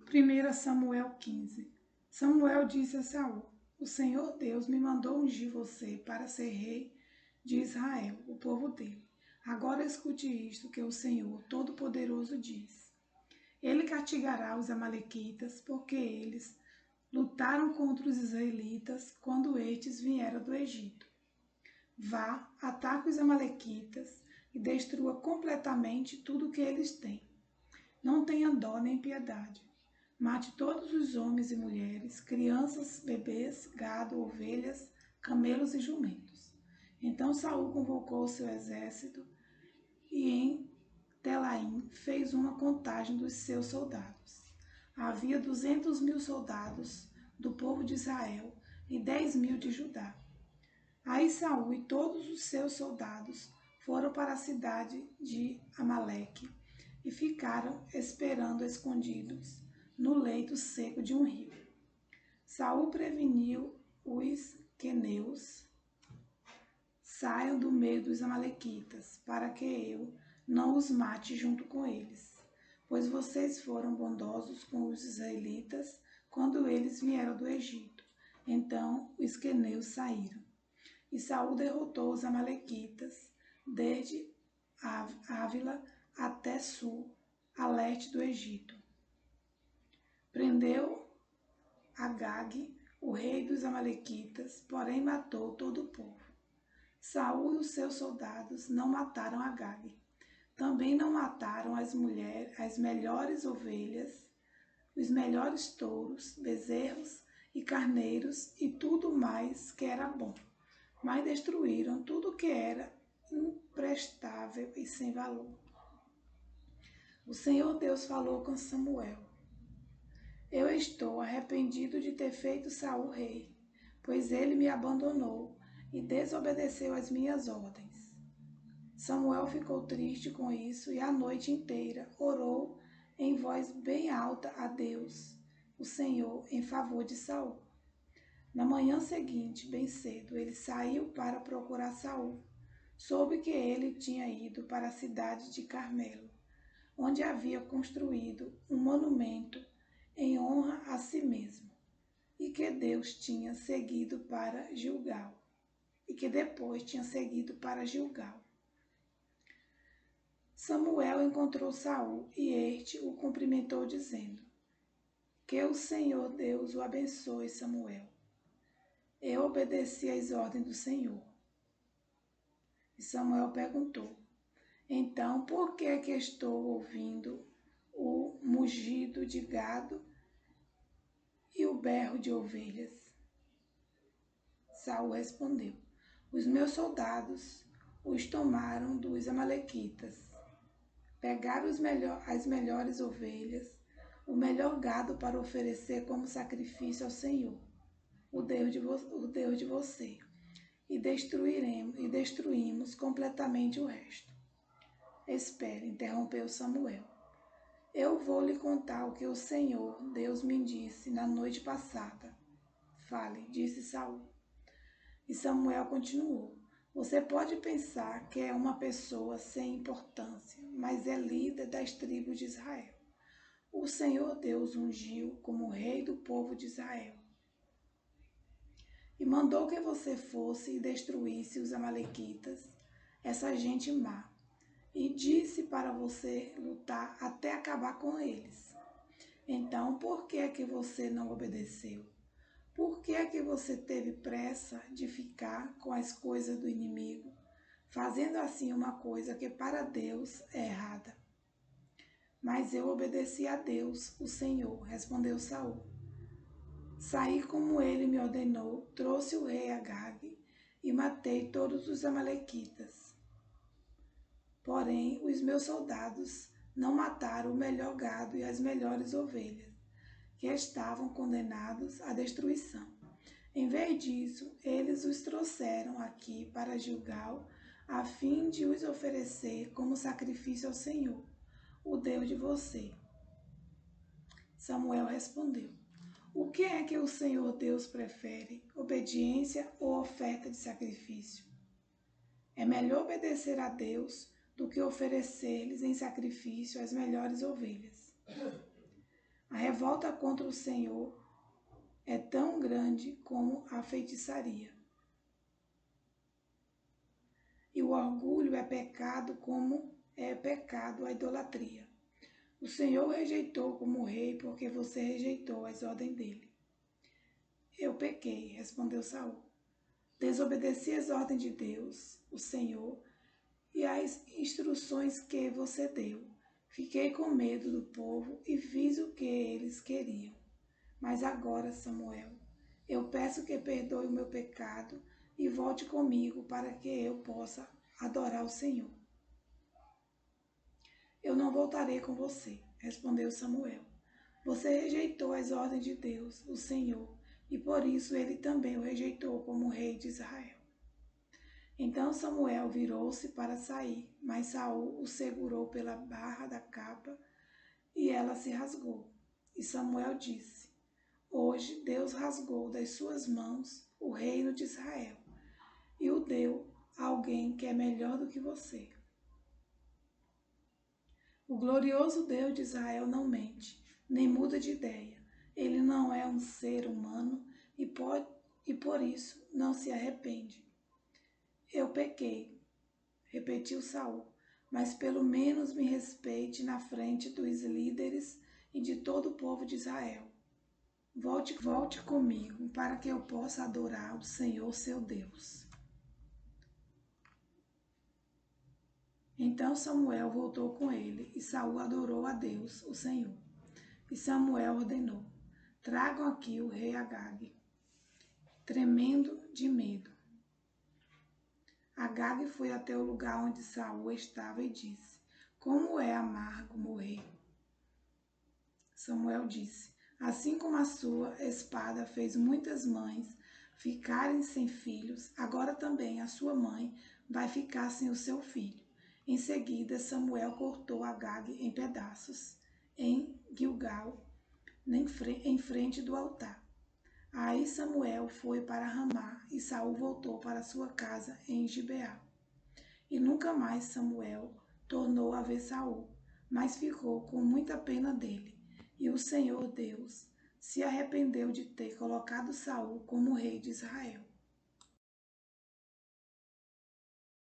1 Samuel 15. Samuel disse a Saul: O Senhor Deus me mandou ungir você para ser rei de Israel, o povo dele. Agora escute isto que o Senhor Todo-Poderoso diz. Ele castigará os amalequitas, porque eles lutaram contra os israelitas quando estes vieram do Egito. Vá, ataque os amalequitas e destrua completamente tudo o que eles têm. Não tenha dó nem piedade. Mate todos os homens e mulheres, crianças, bebês, gado, ovelhas, camelos e jumentos. Então Saul convocou o seu exército e em Telaim fez uma contagem dos seus soldados. Havia 200.000 soldados do povo de Israel e 10.000 de Judá. Aí Saul e todos os seus soldados foram para a cidade de Amaleque e ficaram esperando escondidos no leito seco de um rio. Saul preveniu os queneus: saiam do meio dos amalequitas, para que eu não os mate junto com eles, pois vocês foram bondosos com os israelitas quando eles vieram do Egito. Então os queneus saíram. E Saul derrotou os amalequitas desde Ávila até Sul, a leste do Egito. Prendeu Agag, o rei dos amalequitas, porém matou todo o povo. Saul e os seus soldados não mataram Agag. Também não mataram as melhores ovelhas, os melhores touros, bezerros e carneiros e tudo mais que era bom, mas destruíram tudo que era imprestável e sem valor. O Senhor Deus falou com Samuel: Eu estou arrependido de ter feito Saul rei, pois ele me abandonou e desobedeceu às minhas ordens. Samuel ficou triste com isso e a noite inteira orou em voz bem alta a Deus, o Senhor, em favor de Saul. Na manhã seguinte, bem cedo, ele saiu para procurar Saul. Soube que ele tinha ido para a cidade de Carmelo, onde havia construído um monumento em honra a si mesmo, e que Deus tinha seguido para Gilgal, e que depois tinha seguido para Gilgal. Samuel encontrou Saul e este o cumprimentou dizendo: Que o Senhor Deus o abençoe, Samuel. Eu obedeci às ordens do Senhor. E Samuel perguntou: Então, por que estou ouvindo o mugido de gado e o berro de ovelhas? Saul respondeu: Os meus soldados os tomaram dos amalequitas. Pegaram as melhores ovelhas, o melhor gado para oferecer como sacrifício ao Senhor, o Deus de você, e destruímos completamente o resto. Espere, interrompeu Samuel. Eu vou lhe contar o que o Senhor Deus me disse na noite passada. Fale, disse Saul. E Samuel continuou: Você pode pensar que é uma pessoa sem importância, mas é líder das tribos de Israel. O Senhor Deus ungiu como rei do povo de Israel. E mandou que você fosse e destruísse os amalequitas, essa gente má, e disse para você lutar até acabar com eles. Então, por que é que você não obedeceu? Por que é que você teve pressa de ficar com as coisas do inimigo, fazendo assim uma coisa que para Deus é errada? Mas eu obedeci a Deus, o Senhor, respondeu Saul. Saí como ele me ordenou, trouxe o rei Agag e matei todos os amalequitas. Porém, os meus soldados não mataram o melhor gado e as melhores ovelhas, que estavam condenados à destruição. Em vez disso, eles os trouxeram aqui para Gilgal, a fim de os oferecer como sacrifício ao Senhor, o Deus de você. Samuel respondeu: O que é que o Senhor Deus prefere, obediência ou oferta de sacrifício? É melhor obedecer a Deus do que oferecer-lhes em sacrifício as melhores ovelhas. A revolta contra o Senhor é tão grande como a feitiçaria. E o orgulho é pecado como é pecado a idolatria. O Senhor rejeitou como rei porque você rejeitou as ordens dele. Eu pequei, respondeu Saul. Desobedeci as ordens de Deus, o Senhor, e as instruções que você deu. Fiquei com medo do povo e fiz o que eles queriam. Mas agora, Samuel, eu peço que perdoe o meu pecado e volte comigo para que eu possa adorar o Senhor. Eu não voltarei com você, respondeu Samuel. Você rejeitou as ordens de Deus, o Senhor, e por isso ele também o rejeitou como rei de Israel. Então Samuel virou-se para sair, mas Saul o segurou pela barra da capa e ela se rasgou. E Samuel disse: Hoje Deus rasgou das suas mãos o reino de Israel e o deu a alguém que é melhor do que você. O glorioso Deus de Israel não mente, nem muda de ideia. Ele não é um ser humano e por isso não se arrepende. Eu pequei, repetiu Saul, mas pelo menos me respeite na frente dos líderes e de todo o povo de Israel. Volte comigo para que eu possa adorar o Senhor seu Deus. Então Samuel voltou com ele e Saul adorou a Deus, o Senhor. E Samuel ordenou: Tragam aqui o rei Agag. Tremendo de medo, Agag foi até o lugar onde Saul estava e disse: Como é amargo morrer. Samuel disse: Assim como a sua espada fez muitas mães ficarem sem filhos, agora também a sua mãe vai ficar sem o seu filho. Em seguida, Samuel cortou Agag em pedaços, em Gilgal, em frente do altar. Aí Samuel foi para Ramá e Saul voltou para sua casa em Gibeá. E nunca mais Samuel tornou a ver Saul, mas ficou com muita pena dele. E o Senhor Deus se arrependeu de ter colocado Saul como rei de Israel.